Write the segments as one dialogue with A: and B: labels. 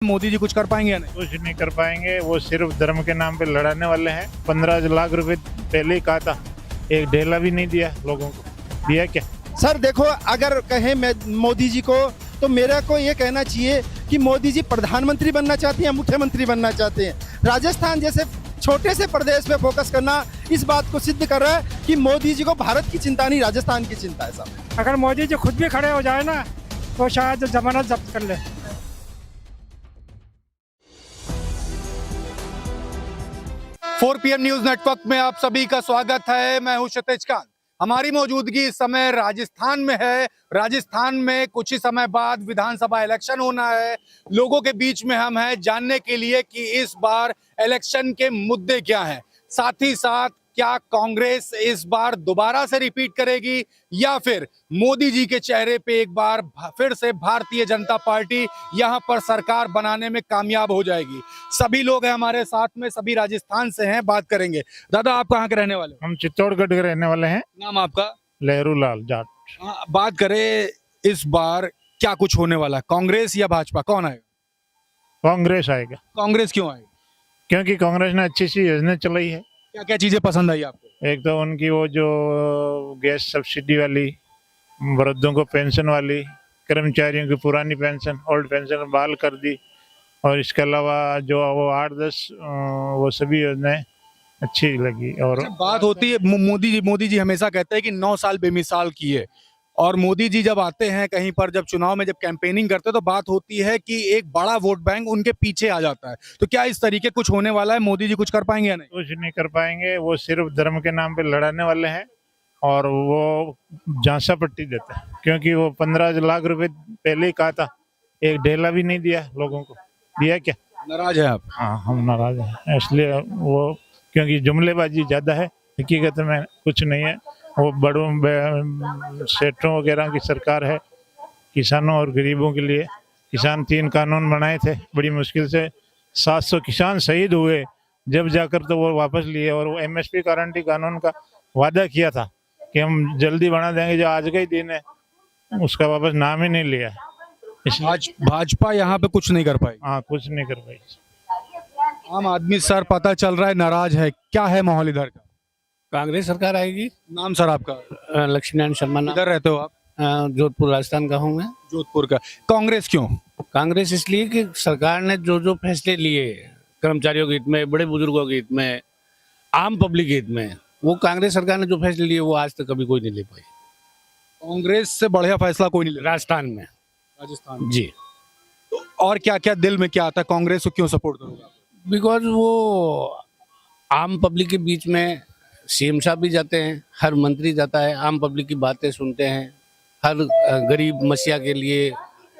A: मोदी जी कुछ कर पाएंगे या नहीं?
B: कुछ नहीं कर पाएंगे। वो सिर्फ धर्म के नाम पे लड़ाने वाले हैं। 15 लाख रुपए पहले ही कहा था, एक ढेला भी नहीं दिया लोगों को। दिया क्या?
C: सर देखो, अगर कहें मैं मोदी जी को, तो मेरा को ये कहना चाहिए कि मोदी जी प्रधानमंत्री बनना चाहते हैं या मुख्यमंत्री बनना चाहते हैं। राजस्थान जैसे छोटे से प्रदेश पे फोकस करना इस बात को सिद्ध कर रहा है कि मोदी जी को भारत की चिंता नहीं, राजस्थान की चिंता है साहब।
D: अगर मोदी जी खुद भी खड़े हो जाए ना तो शायद जमानत जब्त कर ले।
A: 4 PM न्यूज नेटवर्क में आप सभी का स्वागत है। मैं हूं क्षितिज कांत। हमारी मौजूदगी इस समय राजस्थान में है। राजस्थान में कुछ ही समय बाद विधानसभा इलेक्शन होना है। लोगों के बीच में हम हैं जानने के लिए कि इस बार इलेक्शन के मुद्दे क्या हैं, साथ ही साथ क्या कांग्रेस इस बार दोबारा से रिपीट करेगी या फिर मोदी जी के चेहरे पे एक बार फिर से भारतीय जनता पार्टी यहां पर सरकार बनाने में कामयाब हो जाएगी। सभी लोग हैं हमारे साथ में, सभी राजस्थान से हैं, बात करेंगे। दादा, आप कहाँ के रहने वाले हो?
B: हम चित्तौड़गढ़ के रहने वाले हैं।
A: नाम आपका?
B: लहरू लाल जाट।
A: बात करें इस बार क्या कुछ होने वाला है, कांग्रेस या भाजपा, कौन आएगा?
B: कांग्रेस आएगा।
A: कांग्रेस क्यों आएगी?
B: क्योंकि कांग्रेस ने अच्छी सी योजना चलाई है।
A: क्या क्या चीजें पसंद आई आपको?
B: एक तो उनकी वो जो गैस सब्सिडी वाली, वृद्धों को पेंशन वाली, कर्मचारियों की पुरानी पेंशन, ओल्ड पेंशन बहाल कर दी, और इसके अलावा जो वो 8-10 वो सभी योजनाएं अच्छी लगी। और
A: बात होती है मोदी जी हमेशा कहते हैं कि 9 साल बेमिसाल किए, और मोदी जी जब आते हैं कहीं पर, जब चुनाव में जब कैंपेनिंग करते हैं तो बात होती है कि एक बड़ा वोट बैंक उनके पीछे आ जाता है। तो क्या इस तरीके कुछ होने वाला है? मोदी जी कुछ कर पाएंगे या नहीं?
B: कुछ नहीं कर पाएंगे। वो सिर्फ धर्म के नाम पे लड़ाने वाले हैं, और वो झांसा पट्टी देते हैं। क्योंकि वो 15 लाख रुपए पहले ही कहा था, एक ढेला भी नहीं दिया लोगों को। दिया क्या?
A: नाराज है आप?
B: हाँ, हम नाराज हैं इसलिए। वो क्योंकि जुमलेबाजी ज्यादा है, हकीकत में कुछ नहीं है। वो बड़ों सेठों वगैरह की सरकार है। किसानों और गरीबों के लिए किसान 3 कानून बनाए थे, बड़ी मुश्किल से 700 किसान शहीद हुए, जब जाकर तो वो वापस लिए। और वो MSP गारंटी कानून का वादा किया था कि हम जल्दी बना देंगे, जो आज का ही दिन है उसका वापस नाम ही नहीं लिया।
A: आज भाजपा यहाँ पे कुछ नहीं कर पाई।
B: हाँ, कुछ नहीं कर पाई।
A: आम आदमी सर पता चल रहा है नाराज है, क्या है माहौल इधर का?
E: कांग्रेस सरकार आएगी।
A: नाम सर आपका?
E: लक्ष्मीनारायण शर्मा नाम।
A: इधर रहते हो आप?
E: जोधपुर राजस्थान का हूँ मैं।
A: जोधपुर का। कांग्रेस क्यों?
E: कांग्रेस इसलिए कि सरकार ने जो जो फैसले लिए कर्मचारियों के हित में, बड़े बुजुर्गों के हित में, आम पब्लिक के हित में, वो कांग्रेस सरकार ने जो फैसले लिए वो आज तक कभी कोई नहीं ले पाई।
A: कांग्रेस से बढ़िया फैसला कोई नहीं ले
E: राजस्थान में।
A: राजस्थान
E: जी।
A: तो और क्या क्या दिल में क्या आता है, कांग्रेस को क्यों सपोर्ट करोगे?
E: बिकॉज वो आम पब्लिक के बीच में CM साहब भी जाते हैं, हर मंत्री जाता है, आम पब्लिक की बातें सुनते हैं, हर गरीब मसीहा के लिए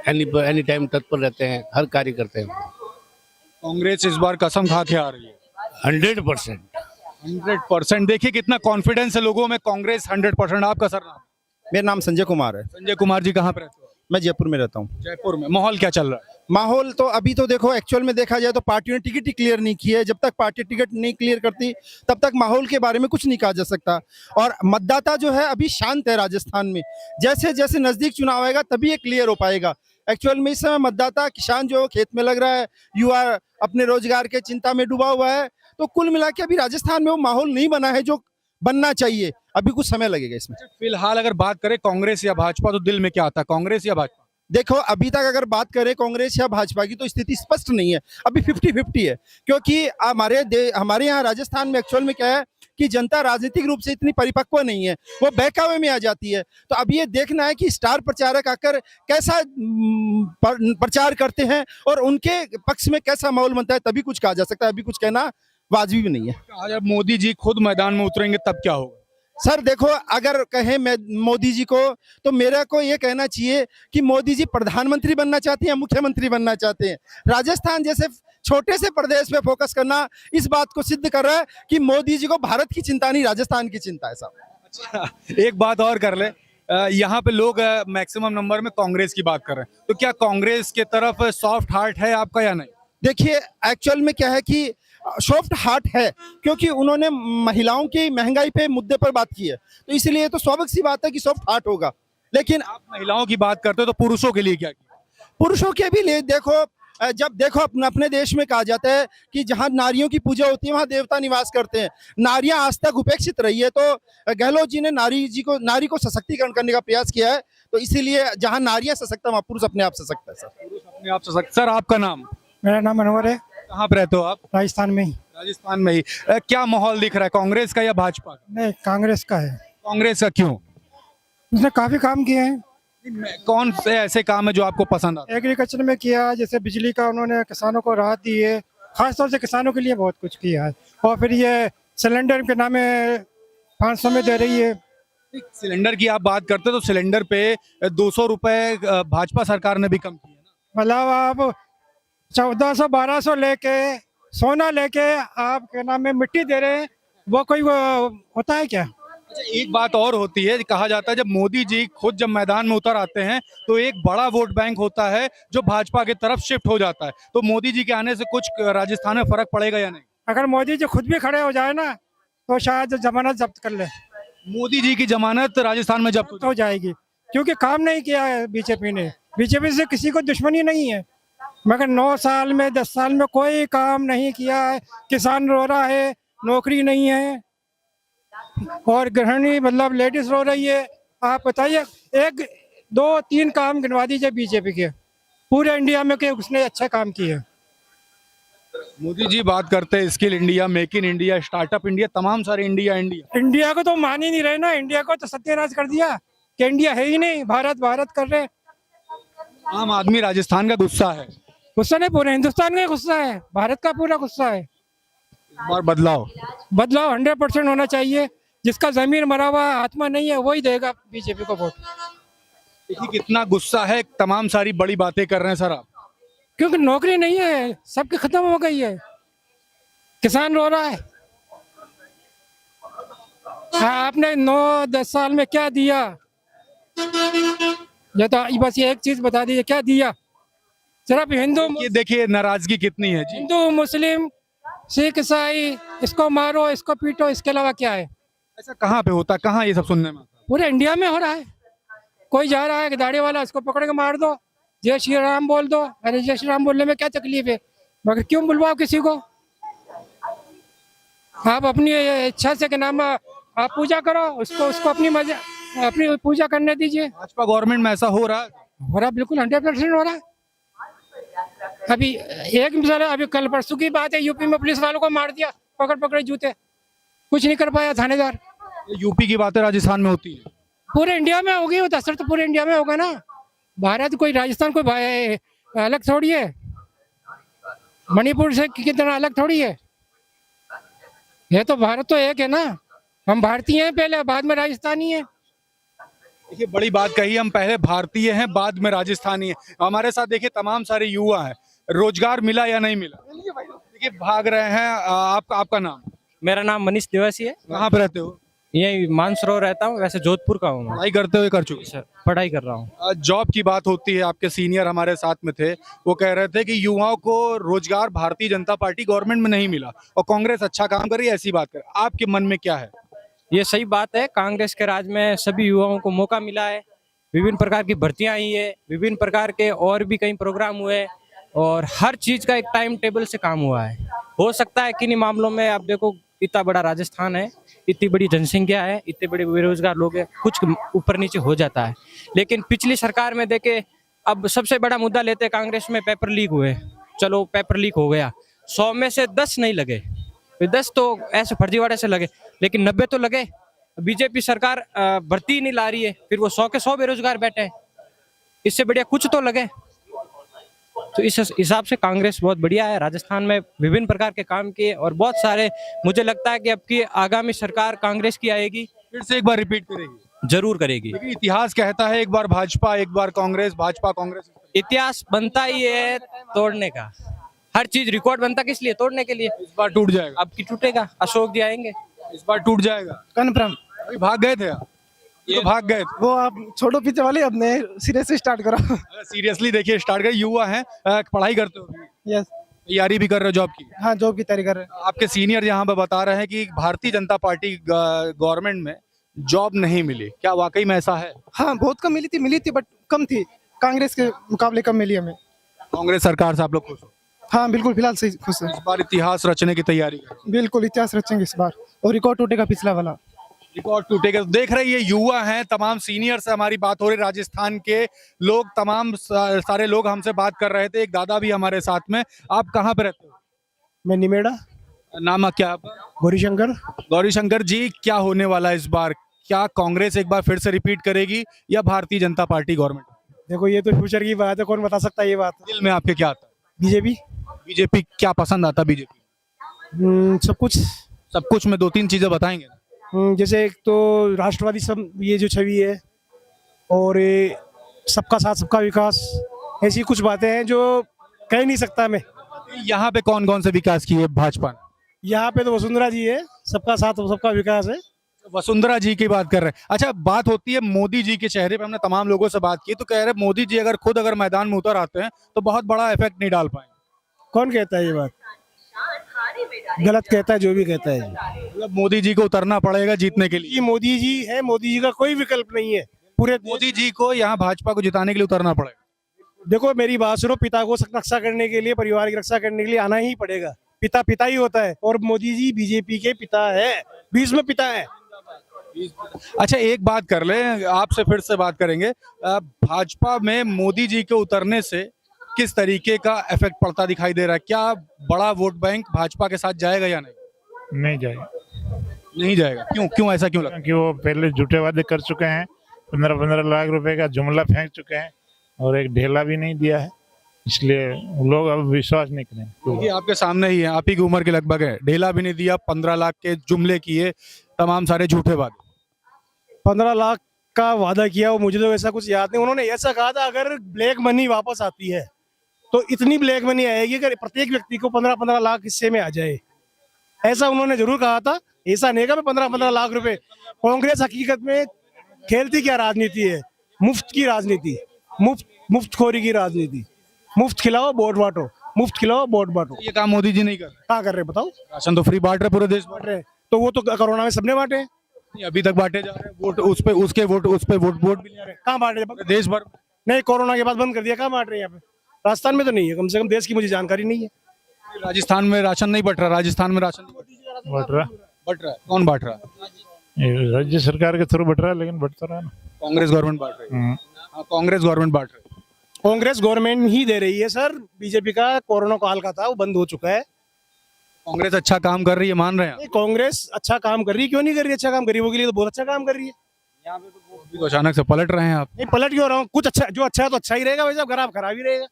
E: एनी टाइम तत्पर रहते हैं, हर कार्य करते हैं।
A: कांग्रेस इस बार कसम खा के आ रही है
E: 100%।
A: 100%। देखिए कितना कॉन्फिडेंस है लोगों में, कांग्रेस 100%। आपका सर नाम?
C: मेरा नाम संजय कुमार है।
A: संजय कुमार जी, कहाँ पे रहते हो?
C: मैं जयपुर में रहता हूँ।
A: जयपुर में। माहौल क्या चल रहा है?
C: माहौल तो अभी तो देखो, एक्चुअल में देखा जाए तो पार्टियों ने टिकट ही क्लियर नहीं की है। जब तक पार्टी टिकट नहीं क्लियर करती तब तक माहौल के बारे में कुछ नहीं कहा जा सकता। और मतदाता जो है अभी शांत है राजस्थान में। जैसे जैसे नजदीक चुनाव आएगा तभी ये क्लियर हो पाएगा। एक्चुअल में इस समय मतदाता, किसान जो खेत में लग रहा है, युवा अपने रोजगार के चिंता में डूबा हुआ है। तो कुल मिला के अभी राजस्थान में वो माहौल नहीं बना है जो बनना चाहिए। अभी कुछ समय लगेगा इसमें।
A: फिलहाल अगर बात करें कांग्रेस या भाजपा, तो दिल में क्या आता है, कांग्रेस या भाजपा?
C: देखो, अभी तक अगर बात करें कांग्रेस या भाजपा की तो स्थिति स्पष्ट नहीं है। अभी 50-50 है। क्योंकि हमारे यहाँ राजस्थान में एक्चुअल में क्या है कि जनता राजनीतिक रूप से इतनी परिपक्व नहीं है, वो बहकावे में आ जाती है। तो अभी ये देखना है कि स्टार प्रचारक आकर कैसा प्रचार करते हैं और उनके पक्ष में कैसा माहौल बनता है, तभी कुछ कहा जा सकता है। अभी कुछ कहना वाजिब भी नहीं है।
A: जब मोदी जी खुद मैदान में उतरेंगे तब क्या होगा?
C: सर देखो, अगर कहें मैं मोदी जी को, तो मेरा को ये कहना चाहिए कि मोदी जी प्रधानमंत्री बनना चाहते हैं या मुख्यमंत्री बनना चाहते हैं। राजस्थान जैसे छोटे से प्रदेश पे फोकस करना इस बात को सिद्ध कर रहा है कि मोदी जी को भारत की चिंता नहीं, राजस्थान की चिंता है साहब।
A: अच्छा, एक बात और कर ले, यहाँ पे लोग मैक्सिमम नंबर में कांग्रेस की बात कर रहे हैं, तो क्या कांग्रेस के तरफ सॉफ्ट हार्ट है आपका या नहीं?
C: देखिए, एक्चुअल में क्या है कि सॉफ्ट हार्ट है, क्योंकि उन्होंने महिलाओं की महंगाई पे मुद्दे पर बात की है, तो इसलिए तो स्वाभाविक सी बात है कि सॉफ्ट हार्ट होगा। लेकिन
A: आप महिलाओं की बात करते हो तो पुरुषों के लिए क्या किया?
C: पुरुषों के भी लिए देखो, जब देखो अपने देश में कहा जाता है कि जहां नारियों की पूजा होती है वहां देवता निवास करते हैं। नारियां आज तक उपेक्षित रही है, तो गहलोत जी ने नारी को सशक्तिकरण करने का प्रयास किया है। तो इसीलिए जहां नारियां सशक्त है वहां पुरुष अपने आप सशक्त है। सर
A: अपने आप सशक्त। सर आपका नाम?
D: मेरा नाम अनवर है,
A: कहाँ पे रहते हो आप?
D: राजस्थान में ही।
A: राजस्थान में ही। क्या माहौल दिख रहा है, कांग्रेस का या भाजपा का?
D: नहीं, कांग्रेस का है।
A: कांग्रेस का क्यों?
D: उसने काफी काम किए हैं।
A: कौन से ऐसे काम है जो आपको पसंद आते
D: एग्रीकल्चर में किया, जैसे बिजली का उन्होंने किसानों को राहत दी है, खासतौर से किसानों के लिए बहुत कुछ किया है। और फिर ये सिलेंडर के नाम 500 में दे रही है।
A: हैं? सिलेंडर की आप बात करते हो तो सिलेंडर पे 200 रुपए भाजपा सरकार ने भी कम किए ना।
D: मतलब आप 1400-1200 लेके सोना लेके आप के नाम में मिट्टी दे रहे हैं, वो कोई वो होता है क्या?
A: अच्छा, एक बात और होती है, कहा जाता है जब मोदी जी खुद जब मैदान में उतर आते हैं तो एक बड़ा वोट बैंक होता है जो भाजपा की तरफ शिफ्ट हो जाता है। तो मोदी जी के आने से कुछ राजस्थान में फर्क पड़ेगा या नहीं?
D: अगर मोदी जी खुद भी खड़े हो जाए ना तो शायद जमानत जब्त कर ले
A: मोदी जी की जमानत राजस्थान में जब्त
D: हो जाएगी, क्योंकि काम नहीं किया है बीजेपी ने। बीजेपी से किसी को दुश्मनी नहीं है, मगर 9 साल में 10 साल में कोई काम नहीं किया है। किसान रो रहा है, नौकरी नहीं है, और गृहिणी मतलब लेडीज रो रही है। आप बताइए, 1 2 3 काम गिनवा दीजिए बीजेपी के पूरे इंडिया में कि उसने अच्छा काम किया।
A: मोदी जी बात करते हैं skill India, make in India, startup India, तमाम सारे
D: इंडिया को तो मान ही नहीं रहे ना। इंडिया को तो सत्यानाश कर दिया कि इंडिया है ही नहीं, भारत भारत कर रहे।
A: आम आदमी राजस्थान का गुस्सा है।
D: गुस्सा नहीं, पूरे हिंदुस्तान का गुस्सा है, भारत का पूरा गुस्सा है।
A: और बदलाव
D: 100% होना चाहिए। जिसका जमीन मरा हुआ आत्मा नहीं है वही देगा बीजेपी को वोट।
A: देखिए कितना गुस्सा है, तमाम सारी बड़ी बातें कर रहे हैं सर आप।
D: क्योंकि नौकरी नहीं है, सबकी खत्म हो गई है। किसान रो रहा है। आपने 9-10 साल में क्या दिया? ये तो बस ये एक चीज बता दीजिए, क्या दिया? सिर्फ
A: ये देखिए नाराजगी कितनी है जी।
D: हिंदू मुस्लिम सिख ईसाई, इसको मारो इसको पीटो, इसके अलावा क्या है?
A: ऐसा कहाँ पे होता, कहाँ ये सब सुनने में आता?
D: पूरे इंडिया में हो रहा है। कोई जा रहा है कि दाढ़ी वाला, इसको पकड़ के मार दो, जय श्री राम बोल दो। अरे जय श्री राम बोलने में क्या तकलीफ है, मगर क्यों बुलवाओ किसी को? आप अपनी इच्छा से के नाम आप पूजा करो, उसको अपनी पूजा करने दीजिए।
A: भाजपा गवर्नमेंट में ऐसा हो रहा है?
D: बिल्कुल 100% हो रहा है। अभी एक मिसाल है, अभी कल परसों की बात है, यूपी में पुलिस वालों को मार दिया, पकड़ जूते, कुछ नहीं कर पाया थानेदार।
A: यूपी की बातें राजस्थान में होती है?
D: पूरे इंडिया में होगी वो, असर तो पूरे इंडिया में होगा ना। भारत कोई राजस्थान कोई अलग थोड़ी है, मणिपुर से कितना अलग थोड़ी है। ये तो भारत तो एक है ना। हम भारतीय हैं पहले, बाद में राजस्थानी है।
A: देखिए बड़ी बात कही, हम पहले भारतीय हैं बाद में राजस्थानी हैं। हमारे साथ देखिए तमाम सारे युवा हैं, रोजगार मिला या नहीं मिला? देखिए भाग रहे हैं। आपका नाम?
F: मेरा नाम मनीष निवासी है।
A: कहाँ पे रहते हो?
F: यही मानसरोवर रहता हूँ, वैसे जोधपुर का हूँ मैं।
A: पढ़ाई करते हुए कर चुके?
F: सर पढ़ाई कर रहा हूँ।
A: जॉब की बात होती है, आपके सीनियर हमारे साथ में थे, वो कह रहे थे कि युवाओं को रोजगार भारतीय जनता पार्टी गवर्नमेंट में नहीं मिला और कांग्रेस अच्छा काम कर रही है, ऐसी बात कर। आपके मन में क्या है?
F: ये सही बात है, कांग्रेस के राज में सभी युवाओं को मौका मिला है, विभिन्न प्रकार की भर्तियां आई है, विभिन्न प्रकार के और भी कई प्रोग्राम हुए, और हर चीज का एक टाइम टेबल से काम हुआ है। हो सकता है किन्हीं मामलों में आप देखो, इतना बड़ा राजस्थान है, इतनी बड़ी जनसंख्या है, इतने बड़े बेरोजगार लोग हैं, कुछ ऊपर नीचे हो जाता है। लेकिन पिछली सरकार में देखे, अब सबसे बड़ा मुद्दा लेते कांग्रेस में, पेपर लीक हुए। चलो पेपर लीक हो गया, 100 में से 10 नहीं लगे, 10 तो ऐसे फर्जीवाड़े से लगे, लेकिन 90 तो लगे। बीजेपी सरकार भर्ती नहीं ला रही है, फिर वो 100 के 100 बेरोजगार बैठे हैं। इससे बढ़िया कुछ तो लगे। तो इस हिसाब से कांग्रेस बहुत बढ़िया है। राजस्थान में विभिन्न प्रकार के काम किए और बहुत सारे, मुझे लगता है कि अब की आगामी सरकार कांग्रेस की आएगी।
A: फिर से एक बार रिपीट करेगी?
F: जरूर करेगी।
A: लेकिन इतिहास कहता है एक बार भाजपा एक बार कांग्रेस, भाजपा कांग्रेस।
F: इतिहास बनता ही है तोड़ने का, हर चीज रिकॉर्ड बनता किस लिए? तोड़ने के लिए।
A: इस बार टूट जाएगा?
F: अब की टूटेगा, अशोक जी आएंगे,
A: इस बार टूट जाएगा।
D: कन्फर्म।
A: अभी भाग गए थे आप? तो भाग गए थे।
D: वो आप छोड़ो पीछे वाले, अपने सिरे से स्टार्ट करो।
A: सीरियसली देखिए, स्टार्ट कर, युवा हैं, पढ़ाई करते हो अभी?
D: यस।
A: तैयारी भी कर रहे हो जॉब की?
D: हाँ, जॉब की तैयारी कर रहे हैं।
A: आपके सीनियर यहाँ पे बता रहे हैं कि भारतीय जनता पार्टी गवर्नमेंट में जॉब नहीं मिली, क्या वाकई में ऐसा है?
D: हाँ, बहुत कम मिली थी बट कम थी, कांग्रेस के मुकाबले कम मिली हमें।
A: कांग्रेस सरकार से आप लोग खुश हो?
G: हाँ बिल्कुल, फिलहाल सही खुश है।
A: इस बार इतिहास रचने की तैयारी कर रहे हैं।
G: बिल्कुल इतिहास रचेंगे इस बार और रिकॉर्ड टूटेगा पिछला वाला।
A: रिकॉर्ड टूटेगा। तो देख रहे हैं ये युवा हैं, तमाम सीनियर से हमारी बात हो रही, राजस्थान के लोग, तमाम सारे लोग हमसे बात कर रहे थे। एक दादा भी हमारे साथ में। आप कहाँ पे रहते हो?
G: मैं निमेड़ा
A: नाम क्या आपका?
G: गौरीशंकर।
A: गौरी शंकर जी, क्या होने वाला है इस बार? क्या कांग्रेस एक बार फिर से रिपीट करेगी या भारतीय जनता पार्टी गवर्नमेंट?
G: देखो ये तो फ्यूचर की बात है, कौन बता सकता है ये बात।
A: दिल में आपके क्या आता है?
G: बीजेपी।
A: बीजेपी क्या पसंद आता? बीजेपी
G: सब कुछ।
A: सब कुछ में दो तीन चीजें बताएंगे?
G: जैसे एक तो राष्ट्रवादी सब ये जो छवि है, और ये सबका साथ सबका विकास, ऐसी कुछ बातें हैं जो कह नहीं सकता मैं।
A: यहाँ पे कौन कौन से विकास किए भाजपा ने?
G: यहाँ पे तो वसुंधरा जी है, सबका साथ सबका विकास है।
A: वसुंधरा जी की बात कर रहे हैं। अच्छा, बात होती है मोदी जी के चेहरे पे। हमने तमाम लोगों से बात की तो कह रहे मोदी जी अगर खुद मैदान में उतर आते हैं तो बहुत बड़ा इफेक्ट नहीं डाल पाएंगे।
G: कौन कहता है ये बात? गलत कहता है जो भी कहता है।
A: मतलब मोदी जी को उतरना पड़ेगा जीतने के लिए।
G: ये मोदी जी है, मोदी जी का कोई विकल्प नहीं है पूरे।
A: मोदी जी को यहाँ भाजपा को जिताने के लिए उतरना पड़ेगा।
G: देखो मेरी बात सुनो, पिता को रक्षा करने के लिए, परिवार की रक्षा करने के लिए आना ही पड़ेगा। पिता पिता ही होता है, और मोदी जी बीजेपी के पिता है, 20 में पिता है।
A: अच्छा, एक बात कर ले, आपसे फिर से बात करेंगे। भाजपा में मोदी जी के उतरने से किस तरीके का इफेक्ट पड़ता दिखाई दे रहा है? क्या बड़ा वोट बैंक भाजपा के साथ जाएगा या नहीं?
B: नहीं जाएगा।
A: नहीं जाएगा। क्यों क्यों ऐसा क्यों लगता है?
B: क्योंकि वो पहले झूठे वादे कर चुके हैं, 15-15 लाख रुपए का जुमला फेंक चुके हैं और एक ढेला भी नहीं दिया है, इसलिए लोग अब विश्वास नहीं करें।
A: ये आपके सामने ही है, आप ही की उम्र के लगभग है। ढेला भी नहीं दिया, 15 लाख के जुमले किए, तमाम सारे झूठे वादे।
G: 15 लाख का वादा किया, वो मुझे तो ऐसा कुछ याद नहीं। उन्होंने ऐसा कहा था अगर ब्लैक मनी वापस आती है तो इतनी ब्लैक मनी आएगी कि प्रत्येक व्यक्ति को 15-15 लाख हिस्से में आ जाए, ऐसा उन्होंने जरूर कहा था। ऐसा नहीं का 15-15 लाख रुपए। कांग्रेस हकीकत में खेलती क्या राजनीति है? मुफ्त की राजनीति, मुफ्तखोरी की राजनीति। मुफ्त खिलाओ वोट बांटो, मुफ्त खिलाओ वोट बांटो।
A: ये काम मोदी जी नहीं कर रहे।
G: क्या कर रहे बताओ?
A: राशन तो फ्री बांट रहे, पूरे देश
G: बांट रहे तो वो तो कोरोना में सबने बांटे हैं।
A: नहीं, अभी तक बांटे जा रहे हैं। वोट उस पे, उसके वोट उस पे वोट वोट भी ले रहे हैं
G: कहाँ बांट रहे?
A: पूरे देश भर में।
G: नहीं, कोरोना के बाद बंद कर दिया। कहाँ बांट रहे हैं यहाँ पे? राजस्थान में तो नहीं है, कम से कम देश की मुझे जानकारी नहीं है।
A: राजस्थान में राशन नहीं बट रहा। राजस्थान में राशन नहीं
B: बट रहा,
A: बट रहा है। कौन बांट रहा है?
B: ये राज्य सरकार के थ्रू बट रहा है, लेकिन बटता रहा ना।
A: कांग्रेस गवर्नमेंट बांट रही है। हाँ, कांग्रेस गवर्नमेंट बांट रही है।
G: कांग्रेस गवर्नमेंट ही दे रही है सर। बीजेपी का कोरोना काल का था, वो बंद हो चुका है।
A: कांग्रेस अच्छा काम कर रही है, मान रहे हैं आप?
G: नहीं, कांग्रेस अच्छा काम कर रही है, क्यों नहीं कर रही? अच्छा काम गरीबों के लिए तो बहुत अच्छा काम कर रही है।
A: अभी तो अचानक से पलट रहे हैं आप।
G: नहीं पलट क्यों रहा हूँ? कुछ अच्छा, जो अच्छा है तो अच्छा ही रहेगा, वैसे खराब खराब ही रहेगा।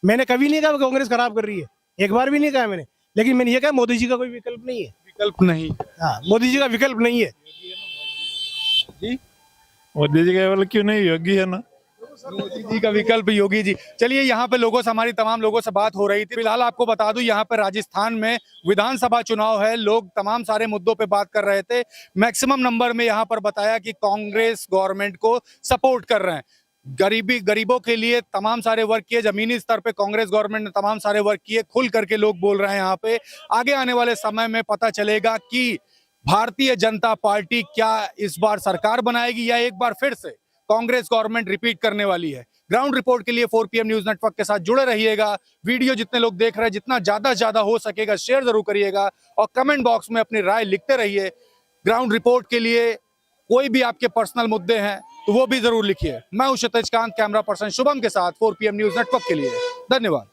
G: मैंने कभी नहीं कहा कि कांग्रेस खराब कर रही है, एक बार भी नहीं कहा मैंने। लेकिन मैंने ये कहा मोदी जी का कोई विकल्प नहीं है।
A: विकल्प नहीं।
G: हाँ, मोदी जी का विकल्प नहीं है।
B: मोदी जी केवल क्यों नहीं, योगी है ना।
A: मोदी जी का विकल्प योगी जी। चलिए, यहाँ पे लोगों से, हमारी तमाम लोगों से बात हो रही थी। फिलहाल आपको बता दूं, यहाँ पे राजस्थान में विधानसभा चुनाव है। लोग तमाम सारे मुद्दों पे बात कर रहे थे। मैक्सिमम नंबर में यहाँ पर बताया कि कांग्रेस गवर्नमेंट को सपोर्ट कर रहे हैं। गरीबों के लिए तमाम सारे वर्क किए। जमीनी स्तर पे कांग्रेस गवर्नमेंट ने तमाम सारे वर्क किए। खुल करके लोग बोल रहे हैं यहाँ पे। आगे आने वाले समय में पता चलेगा कि भारतीय जनता पार्टी क्या इस बार सरकार बनाएगी या एक बार फिर से कांग्रेस गवर्नमेंट रिपीट करने वाली है। ग्राउंड रिपोर्ट के लिए 4PM न्यूज नेटवर्क के साथ जुड़े रहिएगा। वीडियो जितने लोग देख रहे हैं, जितना ज्यादा से ज्यादा हो सकेगा शेयर जरूर करिएगा और कमेंट बॉक्स में अपनी राय लिखते रहिए। ग्राउंड रिपोर्ट के लिए कोई भी आपके पर्सनल मुद्दे हैं तो वो भी जरूर लिखिए। मैं हूं क्षितिज कांत, कैमरा पर्सन शुभम के साथ 4PM न्यूज नेटवर्क के लिए। धन्यवाद।